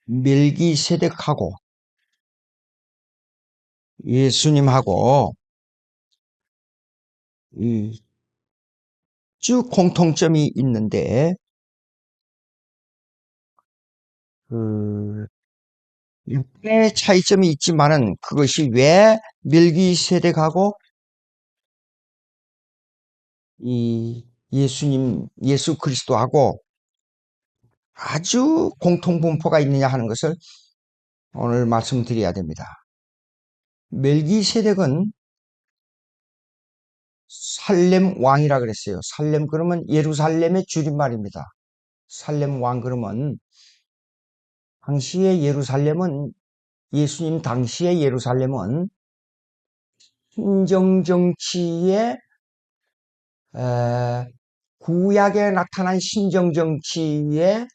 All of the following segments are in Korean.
멜기세덱하고 예수님하고 쭉 공통점이 있는데, 약간의 차이점이 있지만은 그것이 왜 멜기세덱하고 예수 그리스도하고 아주 공통분포가 있느냐 하는 것을 오늘 말씀드려야 됩니다. 멜기세덱은 살렘 왕이라 그랬어요. 살렘 그러면 예루살렘의 줄임말입니다. 살렘 왕 그러면 예수님 당시의 예루살렘은 신정정치의 구약에 나타난 신정정치의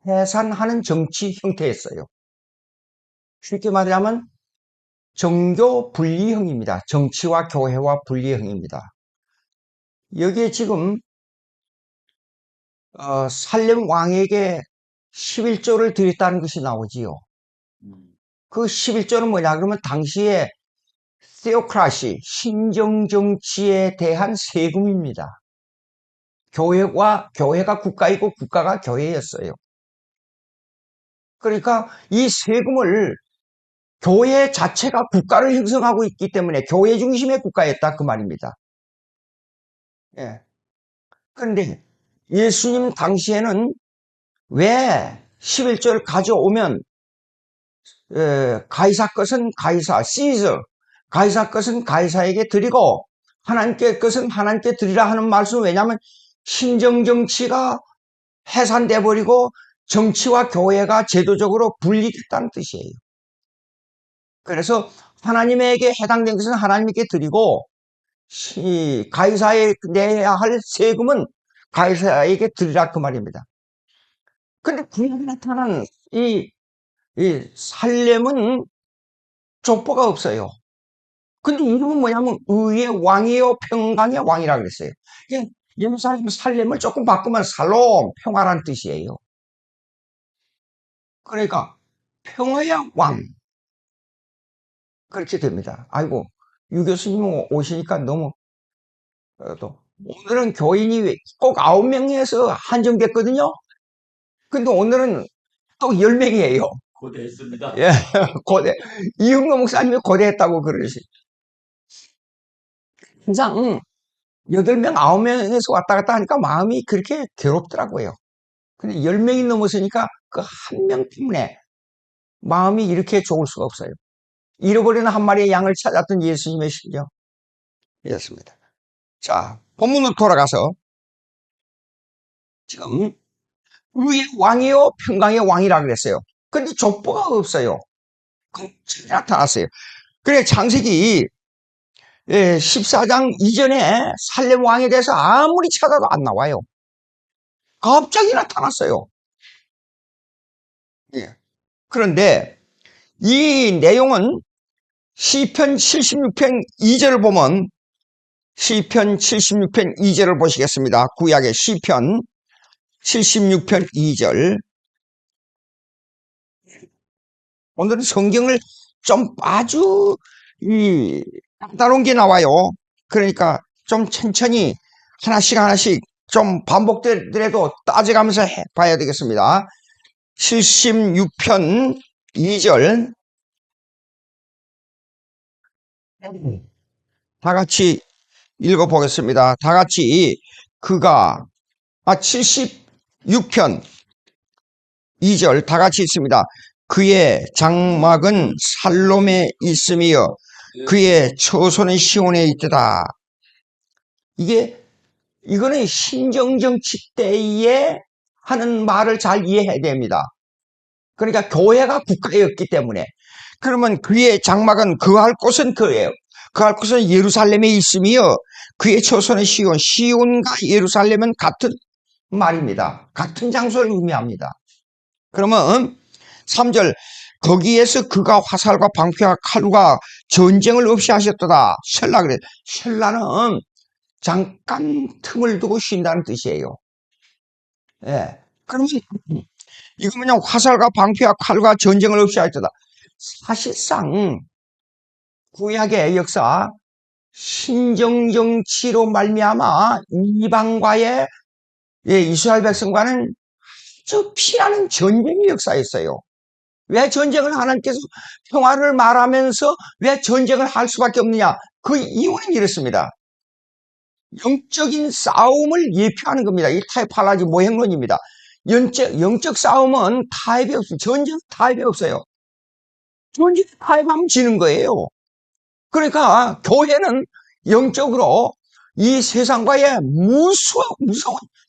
해산하는 정치 형태였어요. 쉽게 말하면 정교 분리형입니다. 정치와 교회와 분리형입니다. 여기에 지금 살렘 왕에게 11조를 드렸다는 것이 나오지요. 그 11조는 뭐냐 그러면 당시에 세오크라시 신정정치에 대한 세금입니다. 교회가 국가이고 국가가 교회였어요. 그러니까 이 세금을 교회 자체가 국가를 형성하고 있기 때문에 교회 중심의 국가였다 그 말입니다. 예. 그런데 예수님 당시에는 왜 11조를 가져오면 가이사 것은 가이사, 시저 가이사 것은 가이사에게 드리고 하나님께 것은 하나님께 드리라 하는 말씀은 왜냐하면 신정정치가 해산돼 버리고 정치와 교회가 제도적으로 분리됐다는 뜻이에요. 그래서 하나님에게 해당된 것은 하나님께 드리고 가이사에 내야 할 세금은 가이사에게 드리라 그 말입니다. 근데 구약에 나타난 이 살렘은 족보가 없어요. 근데 이름은 뭐냐면 의의 왕이요 평강의 왕이라고 그랬어요. 예루살렘 살렘을 조금 바꾸면 살롬 평화란 뜻이에요. 그러니까 평화의 왕 그렇게 됩니다. 아이고 유 교수님 오시니까 너무 또 오늘은 교인이 꼭 9명에서 한정됐거든요. 근데 오늘은 또 10명이에요. 고대했습니다. 예, 고대. 이흥로 목사님이 고대했다고 그러시. 항상 8명, 9명에서 왔다 갔다 하니까 마음이 그렇게 괴롭더라고요. 근데 10명이 넘었으니까 그 한 명 때문에 마음이 이렇게 좋을 수가 없어요. 잃어버리는 한 마리의 양을 찾았던 예수님의 심정이었습니다. 자, 본문으로 돌아가서 지금 의의 왕이요 평강의 왕이라 그랬어요. 근데 족보가 없어요. 갑자기 나타났어요. 그래 창세기 14장 이전에 살렘 왕에 대해서 아무리 찾아도 안 나와요. 갑자기 나타났어요. 예. 그런데 이 내용은 시편 76편 2절을 보면 시편 76편 2절을 보시겠습니다. 구약의 시편 76편 2절. 오늘은 성경을 좀 아주 까다로운 게 나와요. 그러니까 좀 천천히 하나씩 좀 반복되더라도 따져가면서 봐야 되겠습니다. 76편 2절 다 같이 읽어보겠습니다. 다 같이 76편 2절 다 같이 있습니다. 그의 장막은 살롬에 있으며 그의 처소는 시온에 있다. 이거는 신정정치 때에 하는 말을 잘 이해해야 됩니다. 그러니까 교회가 국가였기 때문에. 그러면 그의 장막은 거할 곳은 그예요. 거할 곳은 예루살렘에 있으며 그의 처소는 시온. 시온과 예루살렘은 같은 말입니다. 같은 장소를 의미합니다. 그러면 3절 거기에서 그가 화살과 방패와 칼과 전쟁을 없이 하셨도다. 셀라 그래. 셀라는 잠깐 틈을 두고 쉰다는 뜻이에요. 예. 그러면 이거 뭐냐, 화살과 방패와 칼과 전쟁을 없이 하였다. 사실상 구약의 역사, 신정정치로 말미암아 이방과의, 이스라엘 백성과는 아주 피나는 전쟁의 역사였어요. 왜 전쟁을 하나님께서 평화를 말하면서 왜 전쟁을 할 수밖에 없느냐? 그 이유는 이렇습니다. 영적인 싸움을 예표하는 겁니다. 이 타협팔라지 모행론입니다. 영적 싸움은 타협이 없어요. 전쟁 타협이 없어요. 전쟁 타협하면 지는 거예요. 그러니까 교회는 영적으로 이 세상과의 무서운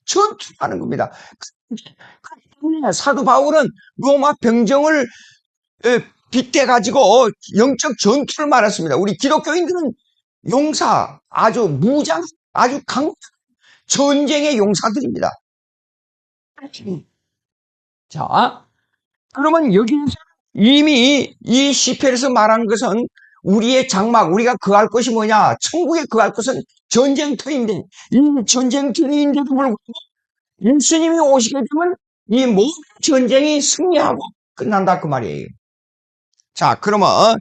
전투를 하는 겁니다. 그렇기 때문에 사도 바울은 로마 병정을 빗대가지고 영적 전투를 말했습니다. 우리 기독교인들은 용사, 아주 무장, 아주 강한 전쟁의 용사들입니다. 자, 그러면 여기에서 이미 이 시편에서 말한 것은 우리의 장막, 우리가 거할 것이 뭐냐? 천국에 거할 것은 전쟁터인데, 이 전쟁터인데도 불구하고 예수님이 오시게 되면 이 모든 전쟁이 승리하고 끝난다 그 말이에요. 자, 그러면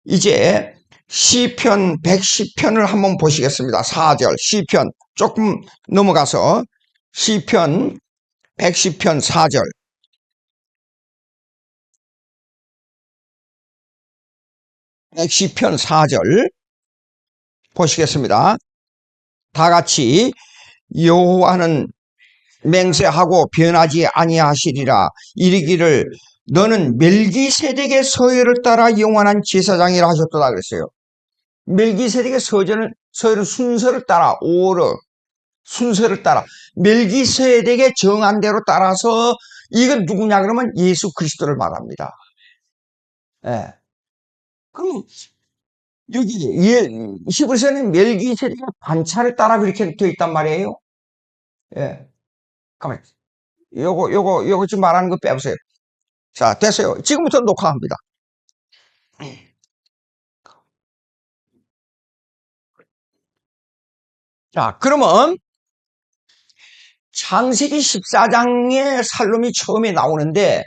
이제 시편 110편을 한번 보시겠습니다. 4절 시편 조금 넘어가서 시편 110편 4절 110편 4절 보시겠습니다. 다 같이 여호와는 맹세하고 변하지 아니하시리라. 이르기를 너는 멜기세덱의 서열을 따라 영원한 제사장이라 하셨도다 그랬어요. 멜기세덱의 서열은 순서를 따라 오르 순서를 따라 멜기세덱의 정한 대로 따라서 이건 누구냐 그러면 예수 그리스도를 말합니다. 예. 그럼 여기 히브리서는 멜기세덱의 반차를 따라 그렇게 되어 있단 말이에요. 예. 가만. 요거 좀 말하는 거 빼보세요. 자, 됐어요. 지금부터 녹화합니다. 자, 그러면 창세기 14장에 살롬이 처음에 나오는데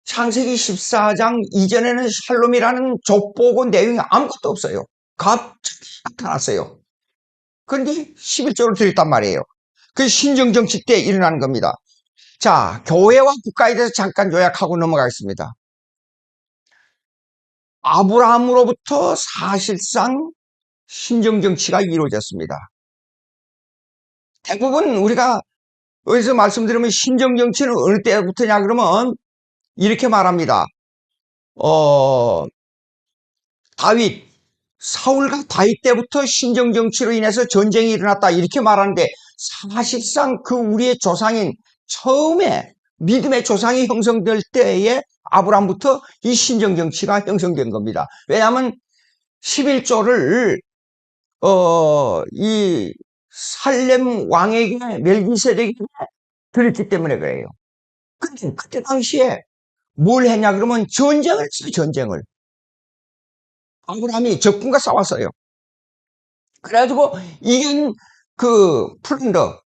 창세기 14장 이전에는 샬롬이라는 족보고 내용이 아무것도 없어요. 갑자기 나타났어요. 그런데 11조를 드렸단 말이에요. 그 신정정치 때 일어나는 겁니다. 자, 교회와 국가에 대해서 잠깐 요약하고 넘어가겠습니다. 아브라함으로부터 사실상 신정정치가 이루어졌습니다. 대부분 우리가 어디서 말씀드리면 신정정치는 어느 때부터냐 그러면 이렇게 말합니다. 사울과 다윗 때부터 신정정치로 인해서 전쟁이 일어났다 이렇게 말하는데 사실상 그 우리의 조상인 처음에 믿음의 조상이 형성될 때에 아브라함부터 이 신정정치가 형성된 겁니다. 왜냐하면 11조를 이 살렘 왕에게 멜기세덱에게 드렸기 때문에 그래요. 근데 그때 당시에 뭘 했냐 그러면 전쟁을 했어요. 전쟁을. 아브라함이 적군과 싸웠어요. 그래가지고 이긴 그 플런더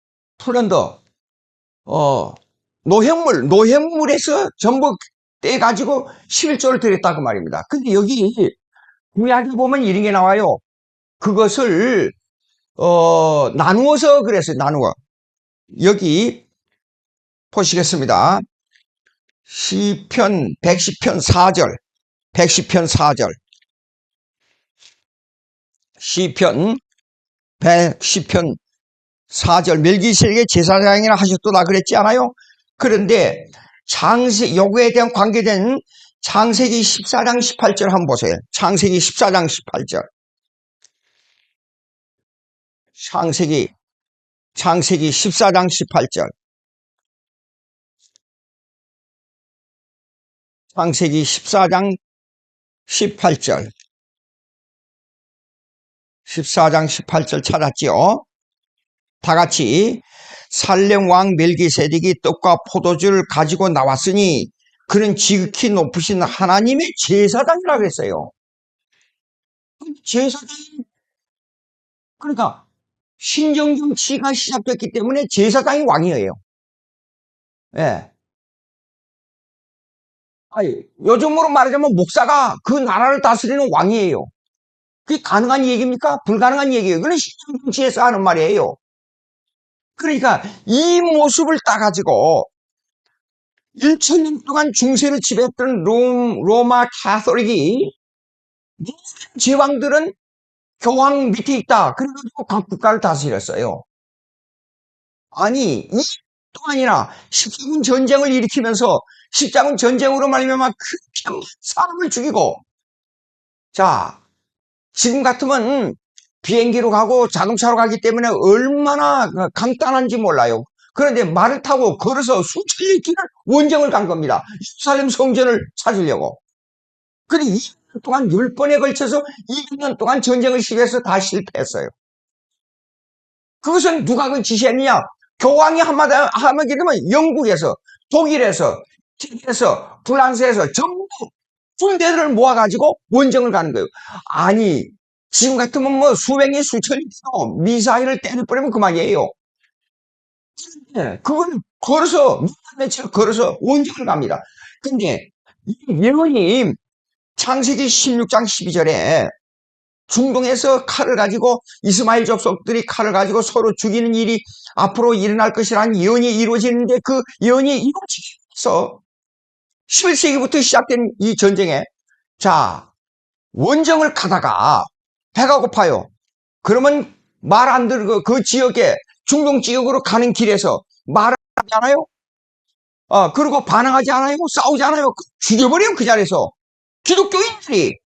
노획물에서 전부 떼가지고 11조를 드렸다 그 말입니다. 근데 여기 구약에 보면 이런 게 나와요. 그것을 나누어서 그랬어요. 나누어. 여기 보시겠습니다. 시편 110편 4절 110편 4절 시편 110편 4절 멜기세덱의 제사장이라 하셨도다 그랬지 않아요? 그런데 요거에 대한 관계된 창세기 14장 18절 한번 보세요. 창세기 14장 18절 창세기 14장 18절 창세기 14장 18절 14장 18절 찾았지요? 다 같이 살렘 왕 멜기세덱이 떡과 포도주를 가지고 나왔으니 그는 지극히 높으신 하나님의 제사장이라고 그랬어요. 제사장 그러니까 신정정치가 시작됐기 때문에 제사장이 왕이에요. 예. 아니, 요즘으로 말하자면 목사가 그 나라를 다스리는 왕이에요. 그게 가능한 얘기입니까? 불가능한 얘기예요. 그건 신정정치에서 하는 말이에요. 그러니까 이 모습을 따가지고 1000년 동안 중세를 지배했던 로마 카톨릭이 모든 제왕들은 교황 밑에 있다. 그래가지고 각 국가를 다스렸어요. 아니, 동안이나 십자군 전쟁을 일으키면서 십자군 전쟁으로 말미암아 그렇게 사람을 죽이고, 자, 지금 같으면 비행기로 가고 자동차로 가기 때문에 얼마나 간단한지 몰라요. 그런데 말을 타고 걸어서 수천 리 길을 원정을 간 겁니다. 예루살렘 성전을 찾으려고. 그런데 2년 동안 10번에 걸쳐서 2년 동안 전쟁을 시도해서 다 실패했어요. 그것은 누가 그 지시했느냐? 교황이 한마디 되면 영국에서, 독일에서, 티에서, 프랑스에서 전부 군대들을 모아가지고 원정을 가는 거예요. 아니, 지금 같으면 뭐 수백리 수천리 미사일을 때려버리면 그만이에요. 네, 그건 걸어서, 며칠 걸어서 원정을 갑니다. 근데 이 예언이 창세기 16장 12절에 중동에서 칼을 가지고 이스마엘 족속들이 칼을 가지고 서로 죽이는 일이 앞으로 일어날 것이라는 예언이 이루어지는데 그 예언이 이루어지면서 11세기부터 시작된 이 전쟁에 자 원정을 가다가 배가 고파요. 그러면 말 안 들고 그 지역에 중동 지역으로 가는 길에서 말을 하지 않아요? 그리고 반항하지 않아요? 싸우지 않아요? 죽여버려요 그 자리에서. 기독교인들이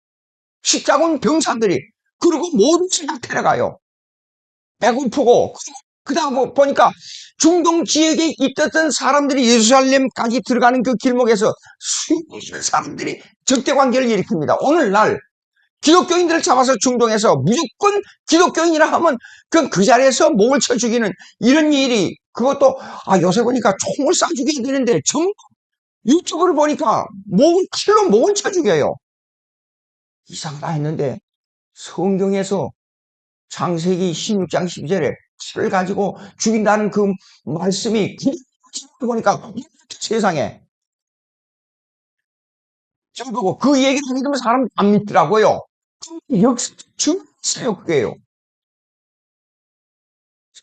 십자군 병사들이 그리고 모든 다 데려가요. 배고프고 그 다음 보니까 중동 지역에 있었던 사람들이 예루살렘까지 들어가는 그 길목에서 수많은 사람들이 적대 관계를 일으킵니다. 오늘날 기독교인들을 잡아서 중동에서 무조건 기독교인이라 하면 그 자리에서 목을 쳐 죽이는 이런 일이 그것도 요새 보니까 총을 쏴 죽여야 되는데 전부 유튜브를 보니까 칼로 목을 쳐 죽여요. 이상하다 했는데 성경에서 창세기 16장 12절에 칼을 가지고 죽인다는 그 말씀이 보니까 세상에 저 보고 그 얘기를 하게 되면 사람 안 믿더라고요. 역시 중요해요 그게요.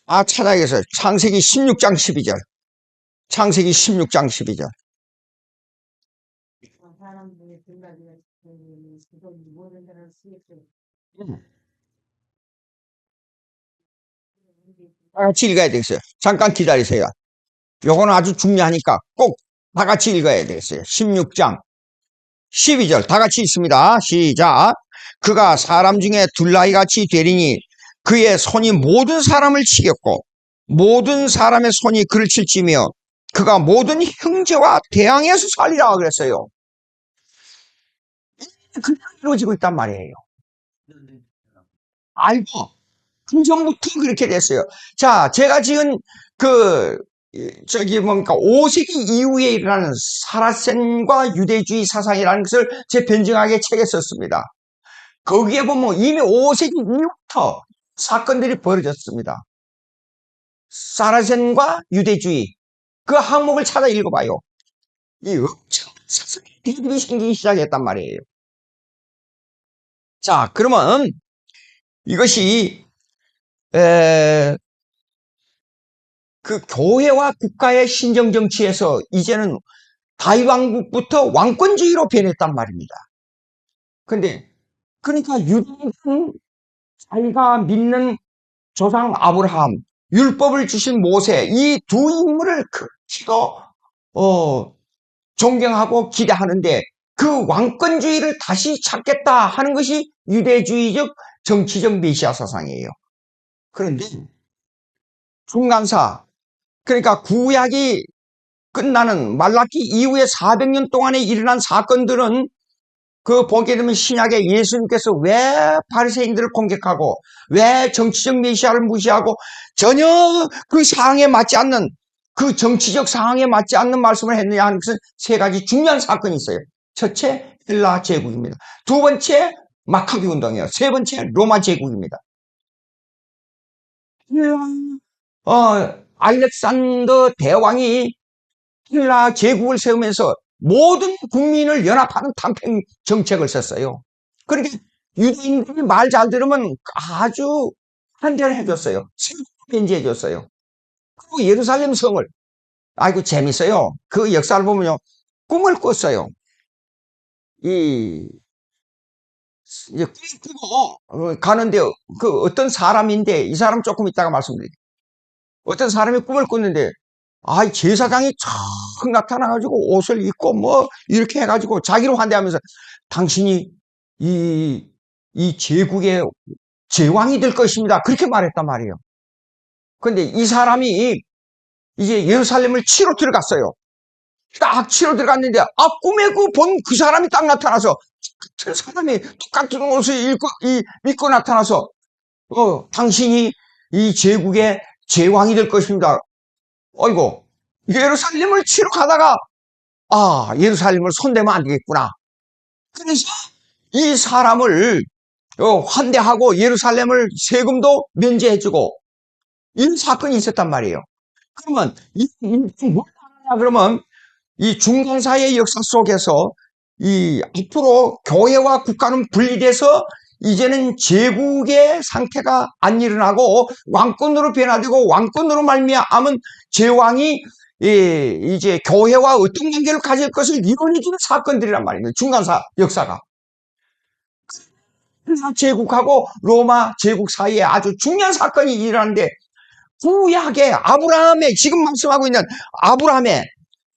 찾아야겠어요. 창세기 16장 12절. 창세기 16장 12절. 같이 읽어야 되겠어요. 잠깐 기다리세요. 요거는 아주 중요하니까 꼭 다 같이 읽어야 되겠어요. 16장 12절 다 같이 읽습니다. 시작. 그가 사람 중에 둘나이같이 되리니 그의 손이 모든 사람을 치겠고 모든 사람의 손이 그를 칠지며 그가 모든 형제와 대항해서 살리라 그랬어요. 그냥 이루어지고 있단 말이에요. 알고 그 전부터 그렇게 됐어요. 자, 제가 지금 뭡니까 5세기 이후에 일어나는 사라센과 유대주의 사상이라는 것을 제 변증하게 책에 썼습니다. 거기에 보면 이미 5세기 이후부터 사건들이 벌어졌습니다. 사라센과 유대주의 그 항목을 찾아 읽어봐요. 이 엄청난 사상이 생기기 시작했단 말이에요. 자, 그러면 이것이 그 교회와 국가의 신정정치에서 이제는 다윗왕국부터 왕권주의로 변했단 말입니다. 근데 그러니까 유대인은 자기가 믿는 조상 아브라함, 율법을 주신 모세 이 두 인물을 극히도 존경하고 기대하는데 그 왕권주의를 다시 찾겠다 하는 것이 유대주의적 정치적 메시아 사상이에요. 그런데 중간사 그러니까 구약이 끝나는 말라기 이후에 400년 동안에 일어난 사건들은 그 보게 되면 신약에 예수님께서 왜 바리새인들을 공격하고 왜 정치적 메시아를 무시하고 전혀 그 상황에 맞지 않는 그 정치적 상황에 맞지 않는 말씀을 했느냐 하는 것은 세 가지 중요한 사건이 있어요. 첫째 헬라 제국입니다. 두 번째 마카비 운동이에요. 세 번째 로마 제국입니다. 알렉산더 대왕이 헬라 제국을 세우면서 모든 국민을 연합하는 담팽 정책을 썼어요. 그러니까 유대인들이 말 잘 들으면 아주 환대를 해줬어요. 면제해줬어요. 그리고 예루살렘 성을, 아이고 재밌어요. 그 역사를 보면요, 꿈을 꿨어요. 이 이제 꿈을 꾸고 가는데 그 어떤 사람인데, 이 사람 조금 이따가 말씀드릴게요. 어떤 사람이 꿈을 꿨는데, 제사장이 촥 나타나가지고 옷을 입고 뭐 이렇게 해가지고 자기를 환대하면서 당신이 이, 이 제국의 제왕이 될 것입니다. 그렇게 말했단 말이에요. 근데 이 사람이 이제 예루살렘을 치러 들어갔어요. 딱 치러 들어갔는데, 꿈에 본 그 사람이 딱 나타나서, 그 사람이 똑같은 옷을 입고 나타나서, 당신이 이 제국의 제왕이 될 것입니다. 어이고, 예루살렘을 치러 가다가, 예루살렘을 손대면 안 되겠구나. 그래서 이 사람을 환대하고 예루살렘을 세금도 면제해주고, 이 사건이 있었단 말이에요. 그러면, 뭘 하느냐, 그러면, 이 중간사의 역사 속에서 이 앞으로 교회와 국가는 분리돼서 이제는 제국의 상태가 안 일어나고 왕권으로 변화되고 왕권으로 말미암은 제왕이 이제 교회와 어떤 관계를 가질 것을 이론해주는 사건들이란 말입니다. 중간사 역사가. 제국하고 로마 제국 사이에 아주 중요한 사건이 일어나는데, 구약의 아브라함의, 지금 말씀하고 있는 아브라함의,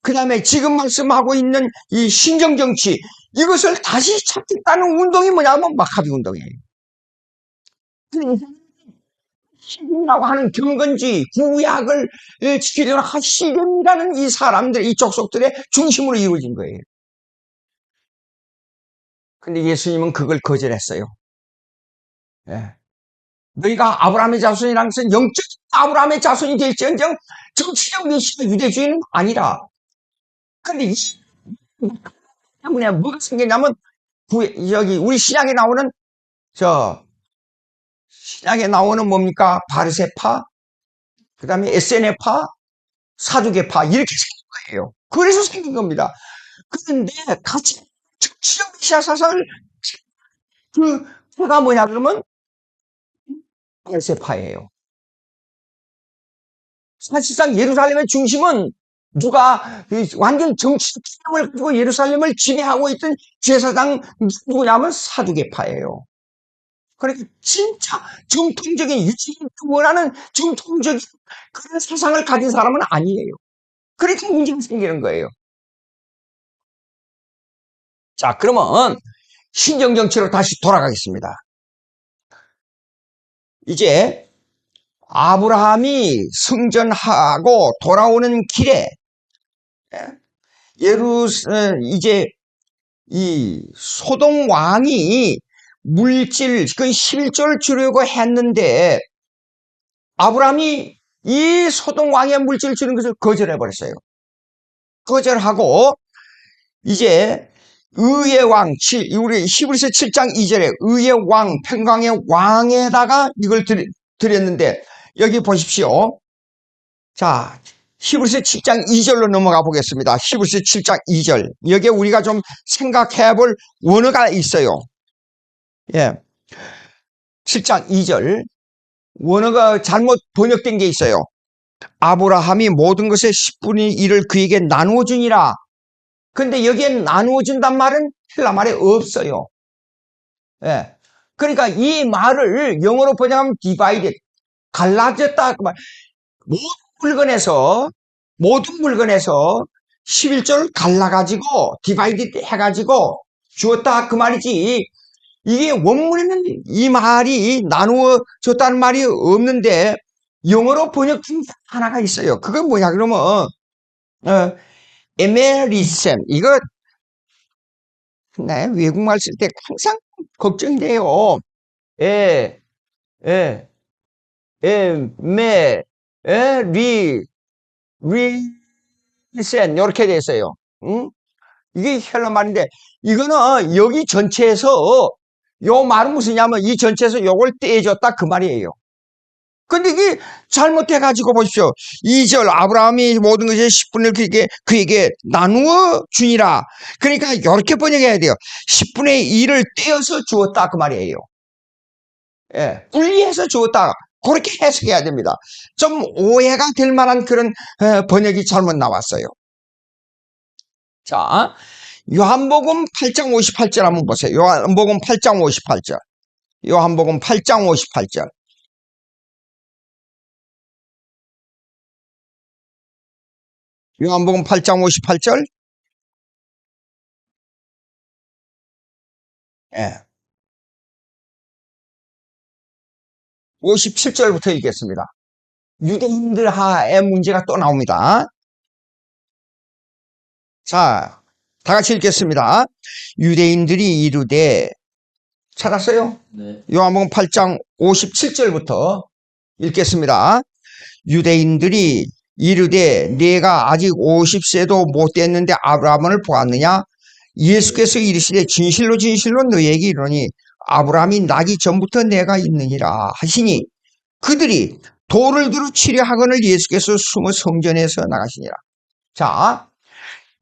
그 다음에 지금 말씀하고 있는 이 신정정치, 이것을 다시 찾겠다는 운동이 뭐냐면 마카비 운동이에요. 시즘이라고 하는 경건주의, 구약을 지키려는 시즘이라는 이 사람들, 이 족속들의 중심으로 이루어진 거예요. 근데 예수님은 그걸 거절했어요. 예. 너희가 아브라함의 자손이라는 것은 영적 아브라함의 자손이 될지언정 정치적 메시아 유대주의는 아니라. 근데 이 때문에 뭐가 생겼냐면, 여기 우리 신약에 나오는 뭡니까? 바르세파, 그 다음에 에세네파, 사두개파, 이렇게 생긴 거예요. 그래서 생긴 겁니다. 그런데 같이 정치적 메시아 사상을, 그가 뭐냐 그러면 바르세파예요. 사실상 예루살렘의 중심은 누가 완전 정치적 개념을 가지고 예루살렘을 지배하고 있던 제사장 누구냐면 사두개파예요. 그러니까 진짜 정통적인 유지를 원하는 정통적인 그런 사상을 가진 사람은 아니에요. 그러니까 문제가 생기는 거예요. 자, 그러면 신정정치로 다시 돌아가겠습니다. 이제 아브라함이 승전하고 돌아오는 길에 이제 이 소돔 왕이 물질, 그 11조를 주려고 했는데 아브라함이 이 소돔 왕의 물질을 주는 것을 거절해버렸어요. 거절하고 이제 의의 왕, 우리 히브리서 7장 2절에 의의 왕, 평강의 왕에다가 이걸 드렸는데 여기 보십시오. 자, 히브리서 7장 2절로 넘어가 보겠습니다. 히브리서 7장 2절. 여기에 우리가 좀 생각해 볼 원어가 있어요. 예. 7장 2절. 원어가 잘못 번역된 게 있어요. 아브라함이 모든 것의 10분의 1을 그에게 나누어 주니라. 근데 여기에 나누어 준단 말은 헬라 말에 없어요. 예. 그러니까 이 말을 영어로 번역하면 divided, 갈라졌다. 모든 물건에서 11조를 갈라가지고 디바이드 해가지고 주었다 그 말이지. 이게 원문에는 이 말이 나누어 줬다는 말이 없는데 영어로 번역된 하나가 있어요. 그건 뭐냐 그러면 에메리센. 이거 네, 외국말 쓸 때 항상 걱정이 돼요. 에, 에, 리센 이렇게 돼 있어요. 응? 이게 헬라 말인데 이거는 여기 전체에서 요 말은 무슨냐면 이 전체에서 요걸 떼줬다 그 말이에요. 근데 이게 잘못해가지고 보십시오. 2절 아브라함이 모든 것의 10분을 그에게 나누어 주니라. 그러니까 이렇게 번역해야 돼요. 10분의 1을 떼어서 주었다 그 말이에요. 예, 분리해서 주었다. 그렇게 해석해야 됩니다. 좀 오해가 될 만한 그런 번역이 잘못 나왔어요. 자, 요한복음 8장 58절 한번 보세요. 요한복음 8장 58절. 요한복음 8장 58절. 요한복음 8장 58절. 예. 57절부터 읽겠습니다. 유대인들 하의 문제가 또 나옵니다. 자, 다 같이 읽겠습니다. 유대인들이 이르되, 찾았어요? 네. 요한복음 8장 57절부터 읽겠습니다. 유대인들이 이르되 내가 아직 50세도 못 됐는데 아브라함을 보았느냐? 예수께서 이르시되 진실로 진실로 너희에게 이르노니 아브라함이 나기 전부터 내가 있느니라 하시니 그들이 돌을 들어 치려 하거늘 예수께서 숨어 성전에서 나가시니라. 자,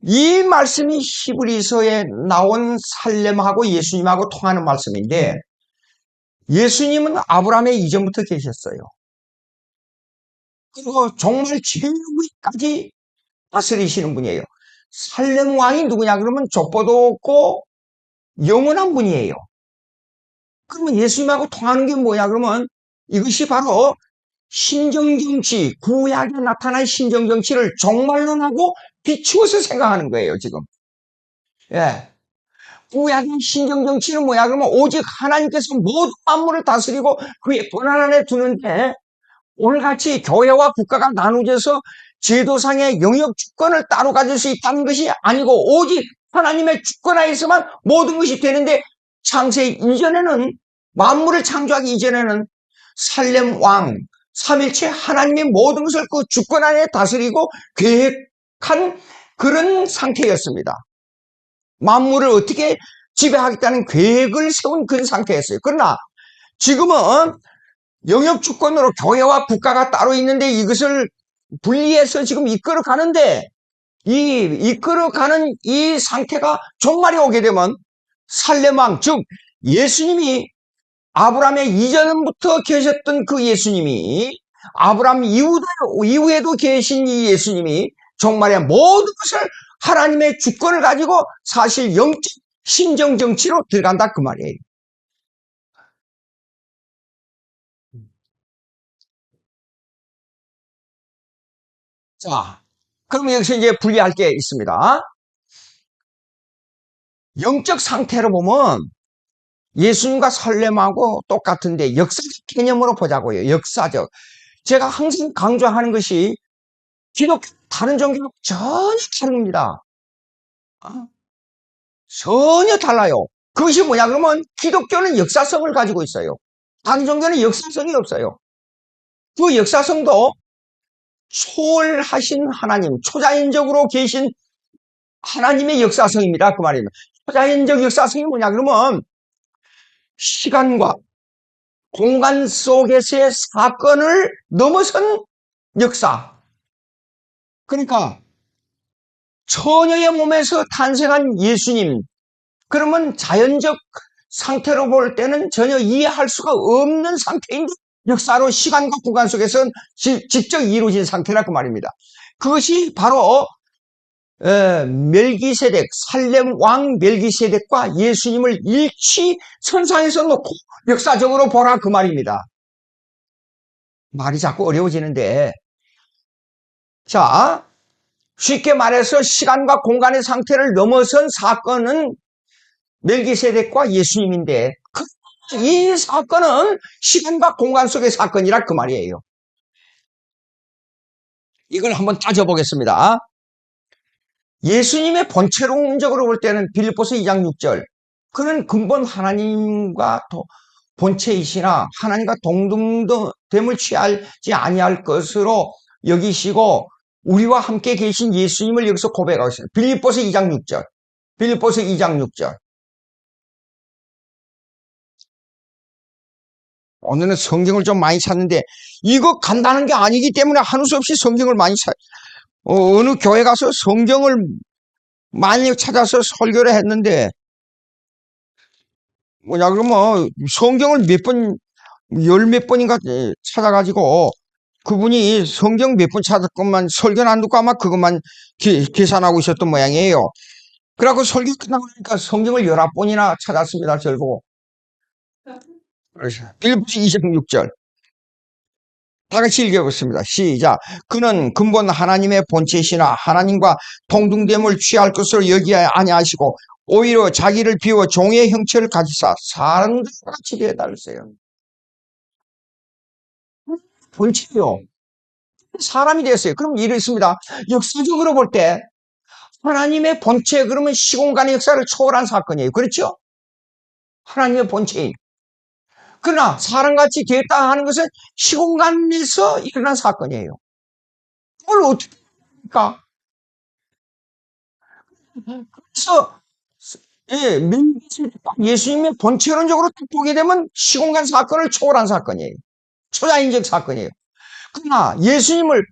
이 말씀이 히브리서에 나온 살렘하고 예수님하고 통하는 말씀인데 예수님은 아브라함의 이전부터 계셨어요. 그리고 정말 최후까지 다스리시는 분이에요. 살렘 왕이 누구냐 그러면 족보도 없고 영원한 분이에요. 그러면 예수님하고 통하는 게 뭐냐 그러면 이것이 바로 신정정치, 구약에 나타난 신정정치를 종말론하고 비추어서 생각하는 거예요, 지금. 예. 구약의 신정정치는 뭐야 그러면 오직 하나님께서 모든 만물을 다스리고 그의 권한 안에 두는데 오늘같이 교회와 국가가 나누어져서 제도상의 영역 주권을 따로 가질 수 있다는 것이 아니고 오직 하나님의 주권하에서만 모든 것이 되는데 창세 이전에는 만물을 창조하기 이전에는 살렘 왕 삼일체 하나님의 모든 것을 그 주권 안에 다스리고 계획한 그런 상태였습니다. 만물을 어떻게 지배하겠다는 계획을 세운 그런 상태였어요. 그러나 지금은 영역 주권으로 교회와 국가가 따로 있는데 이것을 분리해서 지금 이끌어 가는데 이 이끌어 가는 이 상태가 종말이 오게 되면 살렘왕 즉 예수님이 아브라함의 이전부터 계셨던 그 예수님이 아브라함 이후에도 계신 이 예수님이 종말의 모든 것을 하나님의 주권을 가지고 사실 영적 신정 정치로 들어간다 그 말이에요. 자, 그러면 여기서 이제 분리할 게 있습니다. 영적 상태로 보면 예수님과 설렘하고 똑같은데 역사적 개념으로 보자고요. 역사적. 제가 항상 강조하는 것이 기독교 다른 종교는 전혀 다릅니다. 전혀 달라요. 그것이 뭐냐 그러면 기독교는 역사성을 가지고 있어요. 다른 종교는 역사성이 없어요. 그 역사성도 초월하신 하나님, 초자연적으로 계신 하나님의 역사성입니다. 그 말입니다. 초자연적 역사성이 뭐냐 그러면 시간과 공간 속에서의 사건을 넘어선 역사. 그러니까 처녀의 몸에서 탄생한 예수님. 그러면 자연적 상태로 볼 때는 전혀 이해할 수가 없는 상태인데 역사로 시간과 공간 속에서 직접 이루어진 상태라 그 말입니다. 그것이 바로 멜기세덱, 살렘 왕 멜기세덱과 예수님을 일치 선상에서 놓고 역사적으로 보라 그 말입니다. 말이 자꾸 어려워지는데 자 쉽게 말해서 시간과 공간의 상태를 넘어선 사건은 멜기세덱과 예수님인데 이 사건은 시간과 공간 속의 사건이라 그 말이에요. 이걸 한번 따져보겠습니다. 예수님의 본체론적으로 볼 때는 빌립보서 2장 6절 그는 근본 하나님과 본체이시나 하나님과 동등됨을 취하지 아니할 것으로 여기시고 우리와 함께 계신 예수님을 여기서 고백하고 있습니다. 빌립보서 2장 6절 빌립보서 2장 6절 오늘은 성경을 좀 많이 찾는데 이거 간다는 게 아니기 때문에 하는 수 없이 성경을 많이 어느 교회 가서 성경을 많이 찾아서 설교를 했는데 뭐냐 그러면 성경을 열 몇 번인가 찾아가지고 그분이 성경 몇 번 찾았건만 설교는 안 듣고 아마 그것만 계산하고 있었던 모양이에요. 그래갖고 설교 끝나고 나니까 성경을 19번이나 찾았습니다. 결국. 빌립보서 2장 6절. 다 같이 읽어보겠습니다. 시작. 그는 근본 하나님의 본체시나 하나님과 동등됨을 취할 것을 여기에 아니하시고 오히려 자기를 비워 종의 형체를 가지사 사람들과 같이 되어달았어요. 본체요. 사람이 되었어요. 그럼 이렇습니다. 역사적으로 볼 때 하나님의 본체 그러면 시공간의 역사를 초월한 사건이에요. 그렇죠? 하나님의 본체인. 그러나 사람같이 되었다 하는 것은 시공간에서 일어난 사건이에요. 그걸 어떻게 합니까? 그래서 예, 예수님의 본체론적으로 딱 보게 되면 시공간 사건을 초월한 사건이에요. 초자연적 사건이에요. 그러나 예수님을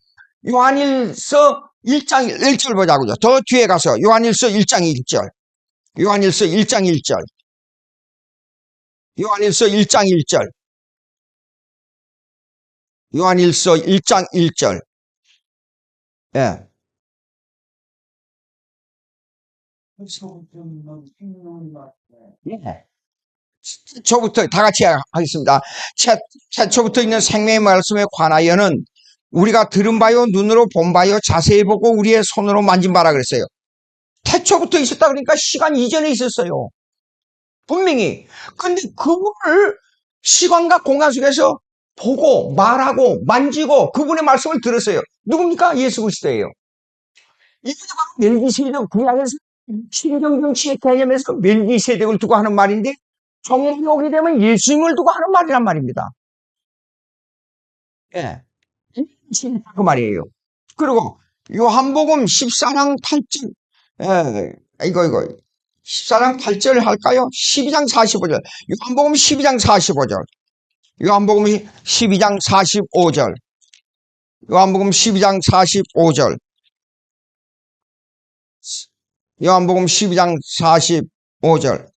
요한일서 1장 1절 보자고요. 더 뒤에 가서 요한일서 1장 1절. 요한일서 1장 1절. 요한일서 1장 1절. 요한일서 1장 1절. 예. 예. 최초부터 다 같이 하겠습니다. 최초부터 있는 생명의 말씀에 관하여는 우리가 들은 바요 눈으로 본 바요 자세히 보고 우리의 손으로 만진 바라 그랬어요. 태초부터 있었다 그러니까 시간 이전에 있었어요. 분명히. 근데 그분을 시간과 공간 속에서 보고 말하고 만지고 그분의 말씀을 들었어요. 누굽니까? 예수 그리스도예요. 이게 바로 멜기세덱 구약에서 신경정치의 개념에서 멜기세덱을 두고 하는 말인데 정말이 오게 되면 예수님을 두고 하는 말이란 말입니다. 예. 그 말이에요. 그리고 요한복음 14장 8절, 이거 14장 8절 할까요? 12장 45절. 요한복음 12장 45절. 요한복음 12장 45절. 요한복음 12장 45절. 요한복음 12장 45절.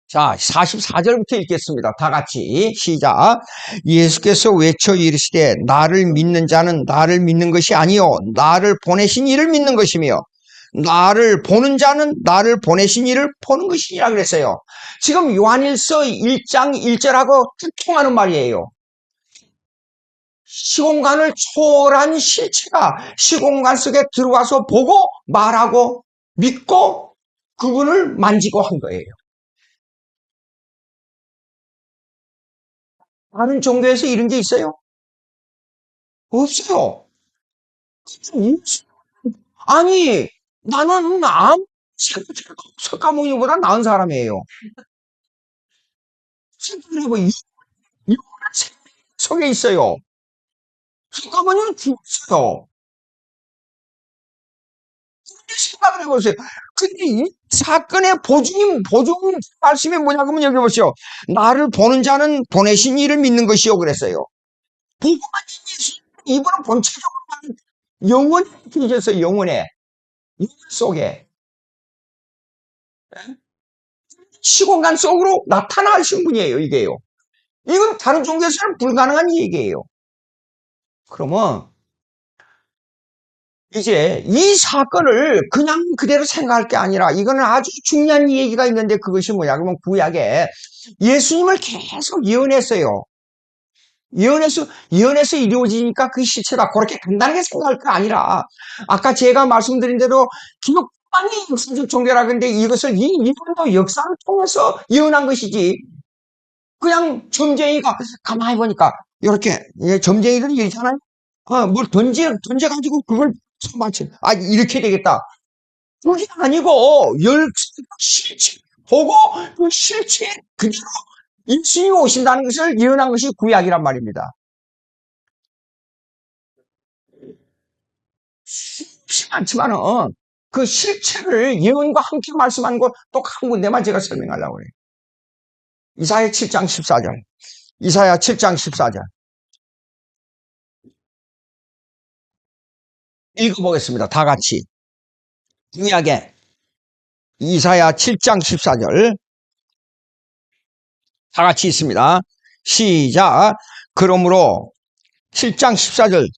자, 44절부터 읽겠습니다. 다 같이 시작. 예수께서 외쳐 이르시되 나를 믿는 자는 나를 믿는 것이 아니요 나를 보내신 이를 믿는 것이며 나를 보는 자는 나를 보내신 이를 보는 것이라 그랬어요. 지금 요한일서 1장 1절하고 통하는 말이에요. 시공간을 초월한 실체가 시공간 속에 들어와서 보고 말하고 믿고 그분을 만지고 한 거예요. 다른 종교에서 이런 게 있어요? 없어요. 아니, 나는 석가모니보다 나은 사람이에요. 생각해보 영원한 생명 속에 있어요. 석가모니는 죽었어요. 생각을 해보세요. 근데 이 사건의 보증 말씀이 뭐냐, 그러면 여기 보시오. 나를 보는 자는 보내신 이를 믿는 것이요. 그랬어요. 보고 만진 예수, 이분은 본체적으로 영원히 계셨어요. 영원 속에. 시공간 속으로 나타나신 분이에요. 이게요. 이건 다른 종교에서는 불가능한 얘기예요. 그러면 이제 이 사건을 그냥 그대로 생각할 게 아니라 이거는 아주 중요한 얘기가 있는데 그것이 뭐냐 그러면 구약에 예수님을 계속 예언했어요. 예언해서 이루어지니까 그 실체다. 그렇게 간단하게 생각할 게 아니라 아까 제가 말씀드린 대로 기록만이 역사적 종교라 근데 이것을 이 이론도 역사를 통해서 예언한 것이지 그냥 점쟁이가 가만히 보니까 이렇게 점쟁이들이 이러잖아요. 뭘 던져가지고 그걸 맞지. 이렇게 되겠다. 그게 아니고, 실체, 보고, 그 실체 그대로 예수님이 오신다는 것을 예언한 것이 구약이란 말입니다. 쉽지 않지만은, 그 실체를 예언과 함께 말씀하는 거 또 한 군데만 제가 설명하려고 그래요. 이사야 7장 14절. 이사야 7장 14절. 읽어보겠습니다. 다 같이. 중요하게. 이사야 7장 14절. 다 같이 있습니다. 시작. 그러므로 7장 14절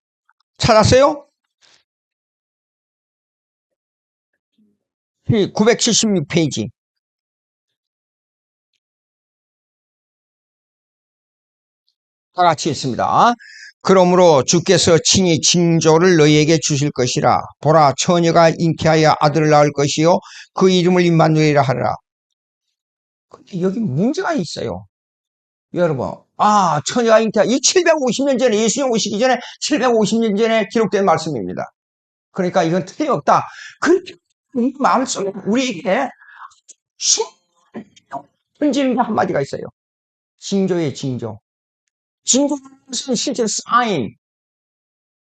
찾았어요? 976페이지. 다 같이 있습니다. 그러므로 주께서 친히 징조를 너희에게 주실 것이라. 보라, 처녀가 잉태하여 아들을 낳을 것이요 그 이름을 임마누엘이라 하리라. 근데 여기 문제가 있어요. 여러분, 처녀가 잉태하여, 이 750년 전에, 예수님 오시기 전에 750년 전에 기록된 말씀입니다. 그러니까 이건 틀림없다. 그 말씀에 우리에게 던지는 게 한마디가 있어요. 징조의 징조. 징조는 실제 사인.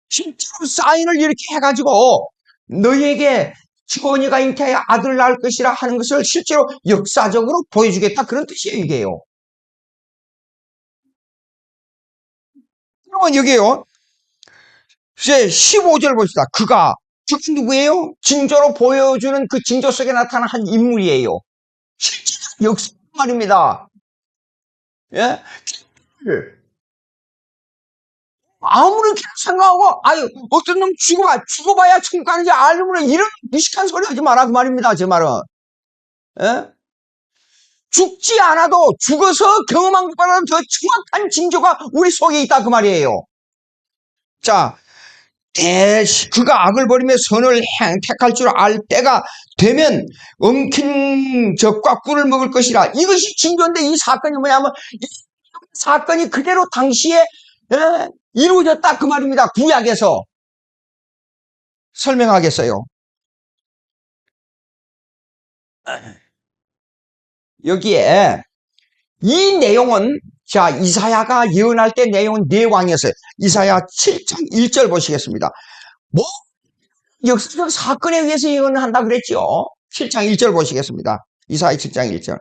실제로 사인을 이렇게 해가지고 너희에게 처녀가 잉태하여 아들을 낳을 것이라 하는 것을 실제로 역사적으로 보여주겠다. 그런 뜻이에요, 이게요. 그러면 여기에요. 이제 15절 봅시다. 그가 누구예요? 징조로 보여주는 그 징조 속에 나타난 한 인물이에요. 실제 역사 말입니다. 예? 아무리 생각하고, 어떤 놈 죽어봐야 천국 가는지 알면 이런 무식한 소리 하지 마라, 그 말입니다, 제 말은. 예? 죽지 않아도 죽어서 경험한 것보다 더 정확한 징조가 우리 속에 있다, 그 말이에요. 자, 그가 악을 버리며 선을 택할 줄 알 때가 되면 엉킨 적과 꿀을 먹을 것이라. 이것이 징조인데 이 사건이 뭐냐면 이 사건이 그대로 당시에 이루어졌다 그 말입니다. 구약에서 설명하겠어요. 여기에 이 내용은 자 이사야가 예언할 때 내용은 네 왕이었어요. 이사야 7장 1절 보시겠습니다. 뭐 역사적 사건에 의해서 예언한다 그랬죠. 7장 1절 보시겠습니다. 이사야 7장 1절.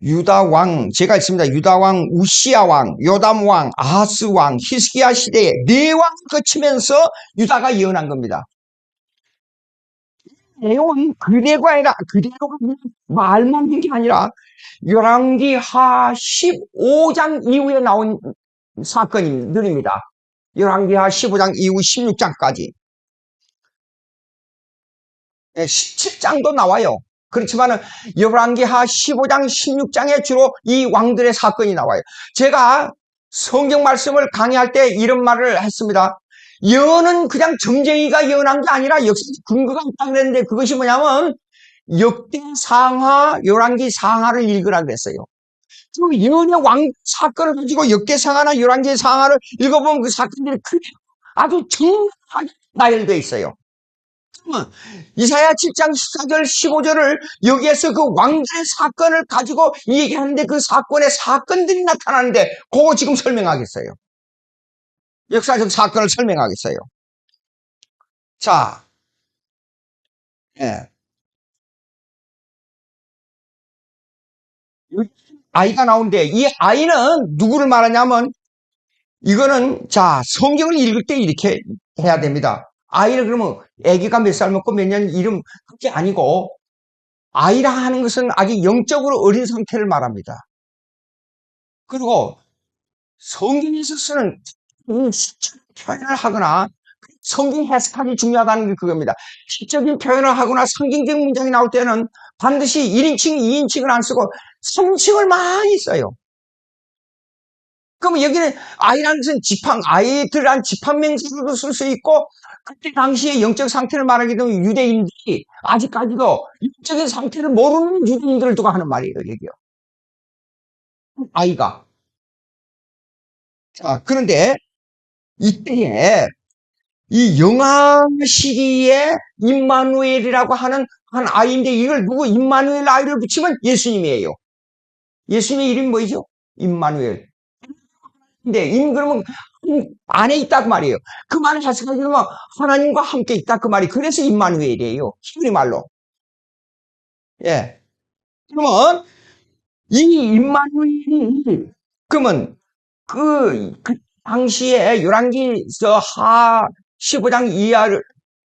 유다 왕, 제가 있습니다. 유다 왕, 우시야 왕, 요담 왕, 아하스 왕, 히스기야 시대에 네 왕을 거치면서 유다가 예언한 겁니다. 내용은 그대가 아니라, 그대로가 말만 한 게 아니라, 열왕기하 15장 이후에 나온 사건들입니다. 열왕기하 15장 이후 16장까지. 17장도 나와요. 그렇지만은 열왕기하 15장, 16장에 주로 이 왕들의 사건이 나와요. 제가 성경 말씀을 강의할 때 이런 말을 했습니다. 예언은 그냥 점쟁이가 예언한 게 아니라 역사적 근거가 있다 그랬는데 그것이 뭐냐면 역대상하, 열왕기 상하를 읽으라 그랬어요. 그 예언의 왕 사건을 가지고 역대상하나 열왕기 상하를 읽어보면 그 사건들이 아주 정확하게 나열되어 있어요. 이사야 7장 14절 15절을 여기에서 그 왕들의 사건을 가지고 얘기하는데 그 사건의 사건들이 나타나는데 그거 지금 설명하겠어요. 역사적 사건을 설명하겠어요. 자, 아이가 나오는데 이 아이는 누구를 말하냐면 이거는 자 성경을 읽을 때 이렇게 해야 됩니다. 아이를 그러면 아기가 몇 살 먹고 몇 년 이름 그게 아니고 아이라 하는 것은 아직 영적으로 어린 상태를 말합니다. 그리고 성경에서 쓰는 시적 표현을 하거나 성경 해석하기 중요하다는 게 그겁니다. 시적인 표현을 하거나 상징적 문장이 나올 때는 반드시 1인칭, 2인칭을 안 쓰고 3인칭을 많이 써요. 그럼 여기는 아이라는 것은 아이들한 집합명사로도 쓸 수 있고 그때 당시에 영적 상태를 말하기 때문에 유대인들이 아직까지도 영적인 상태를 모르는 유대인들을 두고 하는 말이에요, 여기요. 아이가. 자, 그런데 이때에 이 영왕 시기에 임마누엘이라고 하는 한 아이인데 이걸 누구 임마누엘 아이를 붙이면 예수님이에요. 예수님의 이름이 뭐죠? 임마누엘. 근데 그러면 안에 있다 그 말이에요. 그 말을 해석하게 되면 하나님과 함께 있다 그 말이. 그래서 임마누엘이에요. 히브리 말로. 예. 그러면 이 임마누엘이 그러면 그 당시에 열왕기서 하 15장 이하를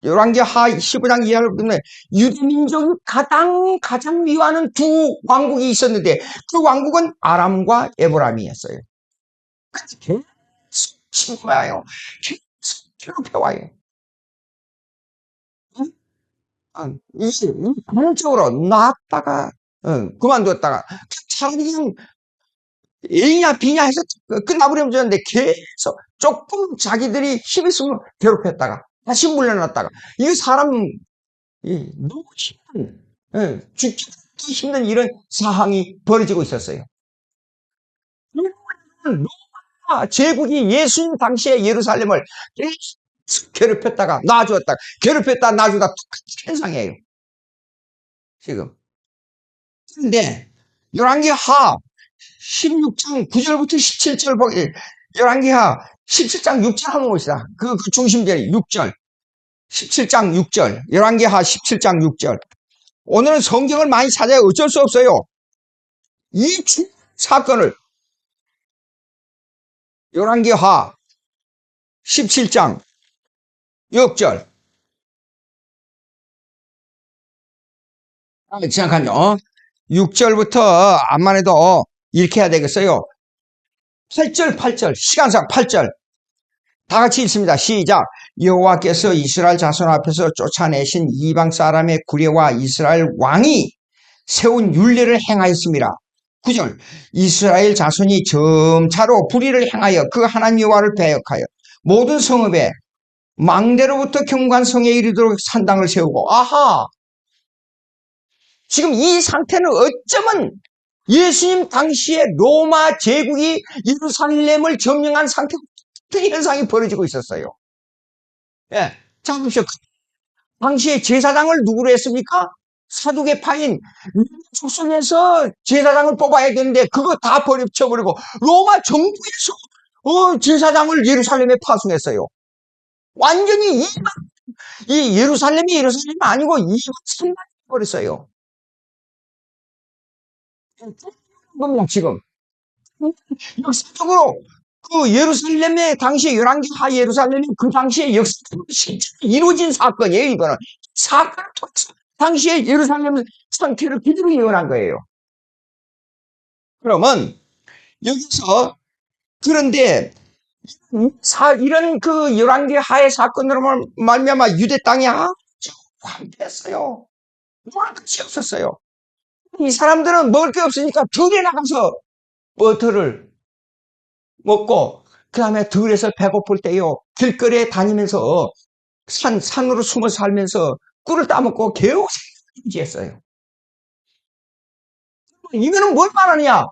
열왕기 하 15장 이하를 보면 유대민족이 가장 미워하는 두 왕국이 있었는데 그 왕국은 아람과 에브라임이었어요. 계속 침공해요. 계속 괴롭혀와요. 단적으로 놨다가 그만뒀다가 차라리 그냥 A냐 B냐 해서 끝나버리면 되는데 계속 조금 자기들이 힘 있으면 괴롭혔다가 다시 물러났다가 이 사람 너무 힘든 죽기 힘든 이런 상황이 벌어지고 있었어요. 로마 제국이 예수님 당시에 예루살렘을 계속 괴롭혔다가 놔주었다가 괴롭혔다 놔주다 똑같은 현상이에요. 지금. 근데 열왕기하 16장 9절부터 17절 보기 열왕기하 17장 6절 한번 봅시다. 그 중심절이 6절 17장 6절 열왕기하 17장 6절 오늘은 성경을 많이 찾아야 어쩔 수 없어요. 이 사건을 열왕기하 17장 6절 잠깐요. 6절부터 암만 해도 이렇게 해야 되겠어요. 8절 시간상 8절 다 같이 읽습니다. 시작. 여호와께서 이스라엘 자손 앞에서 쫓아내신 이방 사람의 구레와 이스라엘 왕이 세운 율례를 행하였습니다. 9절. 이스라엘 자손이 점차로 불의를 행하여 그 하나님 여호와를 배역하여 모든 성읍에 망대로부터 경관성에 이르도록 산당을 세우고 아하. 지금 이 상태는 어쩌면 예수님 당시에 로마 제국이 예루살렘을 점령한 상태 같은 현상이 벌어지고 있었어요. 예. 자, 보십시오. 당시에 제사장을 누구로 했습니까? 사두개파인 족속에서 제사장을 뽑아야 되는데 그거 다 버려쳐버리고 로마 정부에서 제사장을 예루살렘에 파송했어요. 완전히 이 예루살렘이 아니고 이방 산당이 버렸어요. 지금 역사적으로 그 예루살렘의 당시에 열왕기하 예루살렘이 그 당시에 역사적으로 이루어진 사건이에요. 이거는 사건을 통해서 당시에 예루살렘 상태를 그대로 예언한 거예요. 그러면 여기서 그런데 이런 그 열왕기하의 사건으로 말미암아 유대 땅이 아주 황폐했어요. 먹을 것이 없었어요. 이 사람들은 먹을 게 없으니까 들에 나가서 버터를 먹고 그 다음에 들에서 배고플 때요 길거리에 다니면서 산으로 숨어 살면서 꿀을 따먹고 겨우 생활을 유지했어요. 이거는 뭘 말하느냐?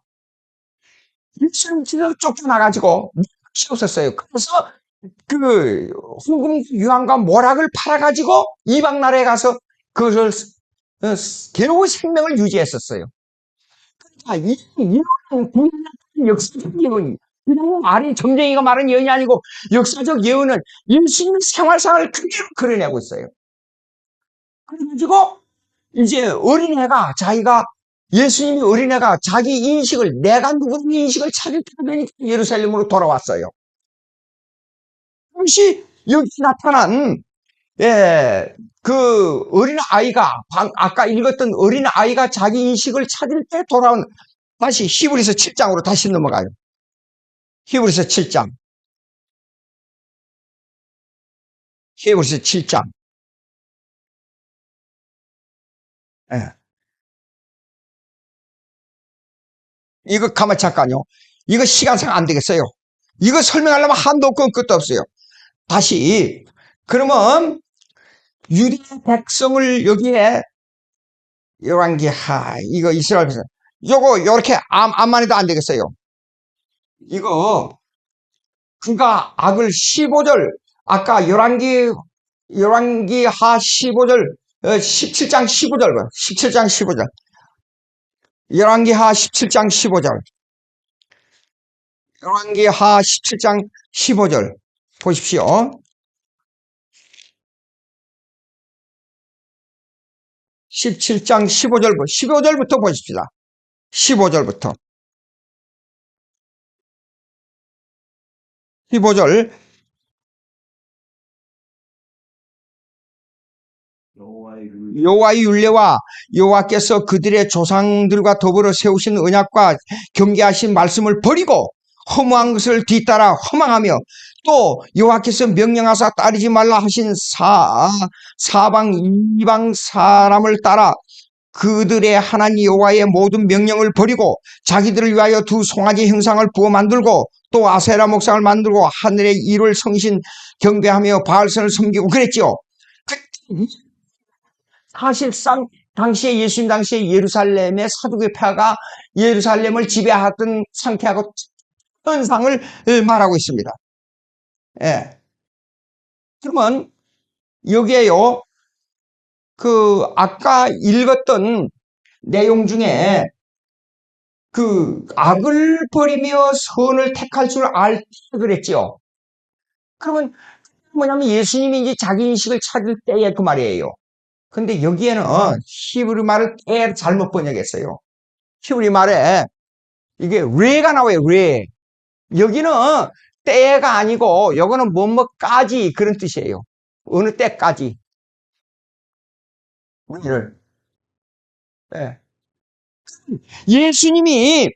예수님 집에서 쫓겨나가지고 물것이 없었어요. 그래서 그 후금 유황과 모락을 팔아가지고 이방 나라에 가서 그것을 겨우 생명을 유지했었어요. 그러니까 이런 역사적 예언이 그냥 말이 점쟁이가 말한 예언이 아니고 역사적 예언은 예수님의 생활상을 그대로 그려내고 있어요. 그래가지고 이제 어린애가 자기가 예수님이 어린애가 자기 인식을 내가 누구는 인식을 찾을 때가 되니까 예루살렘으로 돌아왔어요. 혹시 여기 나타난 그 어린아이가 아까 읽었던 어린아이가 자기 인식을 찾을 때 돌아온 다시 히브리서 7장으로 다시 넘어가요. 히브리서 7장 히브리서 7장 예. 이거 가만 잠깐요. 이거 시간상 안 되겠어요. 이거 설명하려면 한도 없고 끝도 없어요. 다시 그러면 유대 백성을 여기에 열왕기하 이거 이스라엘 백성 요거 요렇게 암만 해도 안 되겠어요. 이거 그가 악을 15절 아까 열왕기하 15절 17장 15절 17장 15절 열왕기하 17장 15절 열왕기하 17장 15절 보십시오. 17장 15절부터 보십시다. 15절부터. 15절. 여호와의 율례와 여호와께서 그들의 조상들과 더불어 세우신 언약과 경계하신 말씀을 버리고 허무한 것을 뒤따라 허망하며 또 여호와께서 명령하사 따르지 말라 하신 사방 이방 사람을 따라 그들의 하나님 여호와의 모든 명령을 버리고 자기들을 위하여 두 송아지 형상을 부어 만들고 또 아세라 목상을 만들고 하늘의 일을 성신 경배하며 바알선을 섬기고 그랬죠. 사실상 당시에 예수님 당시에 예루살렘의 사두개파가 예루살렘을 지배하던 상태하고 현상을 말하고 있습니다. 예. 그러면 여기에요, 그 아까 읽었던 내용 중에 그 악을 버리며 선을 택할 줄 알 때 그랬죠. 그러면 뭐냐면 예수님이 이제 자기 인식을 찾을 때에 그 말이에요. 근데 여기에는 히브리 말을 잘못 번역했어요. 히브리 말에 이게 레가 나와요. 레. 여기는 때가 아니고 요거는 뭐뭐까지 그런 뜻이에요. 어느 때까지. 우리를. 예. 예수님이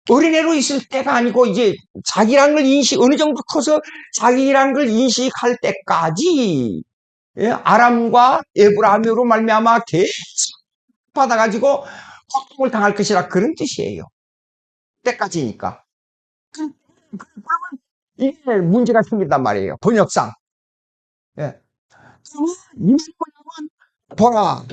어린애로 있을 때가 아니고 이제 자기라는 걸 어느 정도 커서 자기라는 걸 인식할 때까지, 예? 아람과 에브라임으로 말미암아 계속 받아가지고 고통을 당할 것이라 그런 뜻이에요. 때까지니까. 그러면 이게 문제가 생긴단 말이에요. 번역상. 예. 그러면 보라,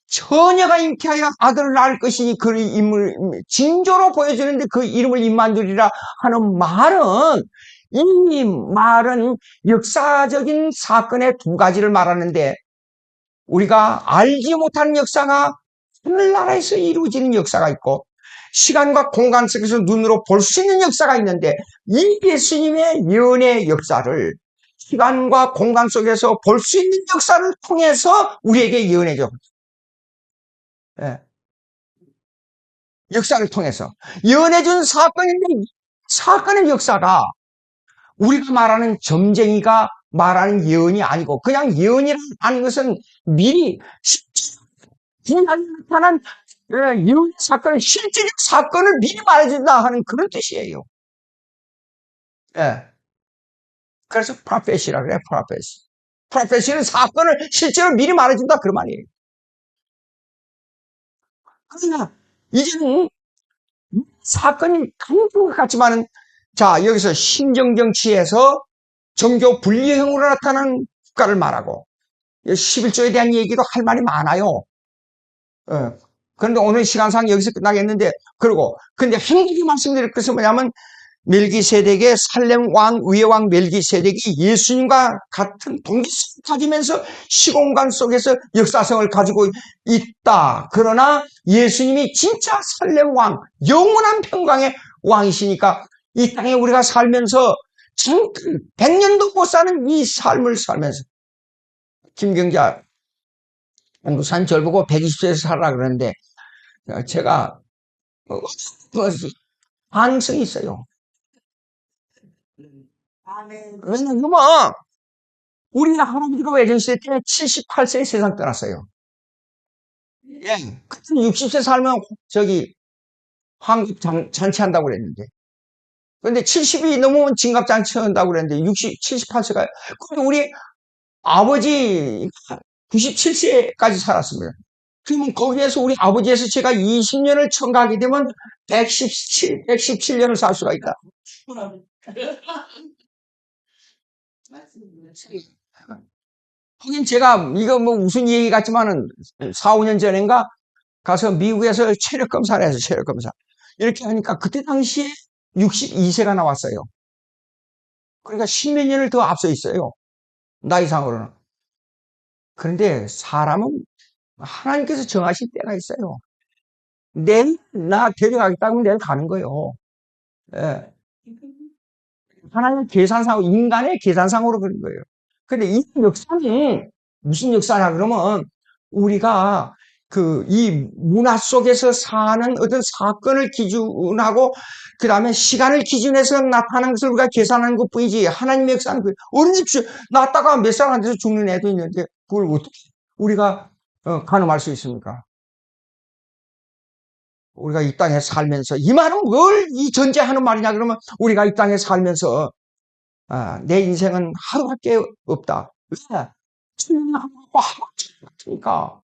처녀가 잉태하여 아들을 낳을 것이니 그 이름을 징조로 보여주는데 그 이름을 임마누엘이라 하는 말은, 이 말은 역사적인 사건의 두 가지를 말하는데 우리가 알지 못하는 역사가 하늘나라에서 이루어지는 역사가 있고 시간과 공간 속에서 눈으로 볼 수 있는 역사가 있는데 이 예수님의 예언의 역사를 시간과 공간 속에서 볼 수 있는 역사를 통해서 우리에게 예언해줘. 예. 역사를 통해서 예언해준 사건인데 사건의 역사가 우리가 말하는 점쟁이가 말하는 예언이 아니고 그냥 예언이라는 것은 미리 나타난 예언 사건을 실제적 사건을 미리 말해준다 하는 그런 뜻이에요. 예. 그래서 프로페시라 그래. 프로페시는 사건을 실제로 미리 말해준다 그런 말이에요. 그러나 이제는 사건이 같은 것 같지만은 자 여기서 신정정치에서 종교 분리형으로 나타나는 국가를 말하고 11조에 대한 얘기도 할 말이 많아요. 그런데 오늘 시간상 여기서 끝나겠는데 그리고 근데 한국이 말씀드릴 것은 뭐냐면 멜기세덱의 살렘 왕 의의 왕 멜기세덱이 예수님과 같은 동기성을 가지면서 시공간 속에서 역사성을 가지고 있다. 그러나 예수님이 진짜 살렘 왕 영원한 평강의 왕이시니까 이 땅에 우리가 살면서 100년도 못 사는 이 삶을 살면서 김경자 목사님 저를 보고 120세에서 살아라 그러는데 제가 반응성이 있어요. 왜냐면 우리 할아버지가 외전시대 때 78세에 세상 떠났어요. 예. 60세 살면 저기 환갑 잔치한다고 그랬는데. 근데 70이 넘으면 진갑잔치 한다고 그랬는데 78세가. 근데 우리 아버지 97세까지 살았습니다. 그러면 거기에서 우리 아버지에서 제가 20년을 첨가하게 되면 117년을 살 수가 있다. 하긴 제가 이거 뭐 무슨 얘기 같지만은 4, 5년 전인가 가서 미국에서 체력 검사를 해서 체력 검사. 이렇게 하니까 그때 당시에 62세가 나왔어요. 그러니까 10몇 년을 더 앞서 있어요. 나이상으로는. 그런데 사람은 하나님께서 정하신 때가 있어요. 내일 나 데려가겠다고 내일 가는 거예요. 예. 하나님의 계산상, 인간의 계산상으로 그런 거예요. 근데 이 역사는 무슨 역사냐 그러면 우리가 이 문화 속에서 사는 어떤 사건을 기준하고 그 다음에 시간을 기준해서 나타나는 것을 우리가 계산하는 것 뿐이지 하나님의 역사는 어린이집 낳았다가 몇 살 안 돼서 죽는 애도 있는데 그걸 어떻게 우리가 가늠할 수 있습니까? 우리가 이 땅에 살면서 이 말은 뭘 이 전제하는 말이냐 그러면 우리가 이 땅에 살면서 내 인생은 하루밖에 없다. 왜? 천년하고 하루니까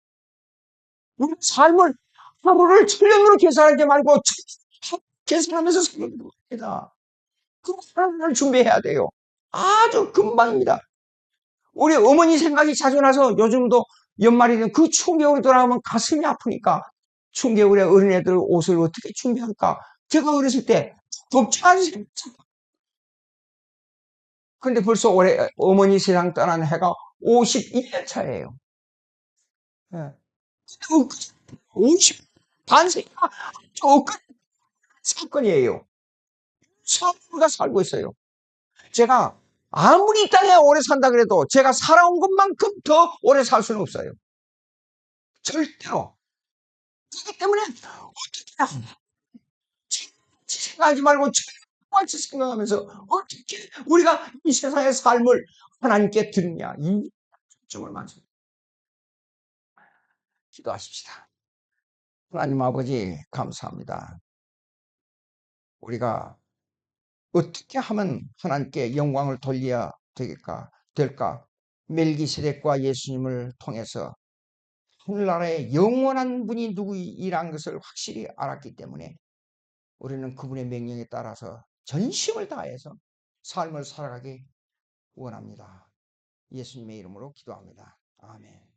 우리 삶을 하루를 천년으로 계산하지 말고 계산하면서 살는 겁니다. 그 하루를 준비해야 돼요. 아주 금방입니다. 우리 어머니 생각이 자주 나서 요즘도 연말이든 그 추운 겨울이 돌아오면 가슴이 아프니까 추운 겨울에 어린애들 옷을 어떻게 준비할까? 제가 어렸을 때 덥지 않습니까? 근데 벌써 올해 어머니 세상 떠난 해가 51년 차예요. 예. 50, 반세기가 조금 사건이에요. 우리가 살고 있어요. 제가 아무리 이 땅에 오래 산다 그래도 제가 살아온 것만큼 더 오래 살 수는 없어요. 절대로. 그렇기 때문에 어떻게 생각하지 말고 철저히 생각하면서 어떻게 우리가 이 세상의 삶을 하나님께 드리냐 이 점을 만져 기도하십시다. 하나님 아버지 감사합니다. 우리가 어떻게 하면 하나님께 영광을 돌려야 될까? 멜기세덱과 예수님을 통해서 하늘나라의 영원한 분이 누구이란 것을 확실히 알았기 때문에 우리는 그분의 명령에 따라서 전심을 다해서 삶을 살아가기 원합니다. 예수님의 이름으로 기도합니다. 아멘.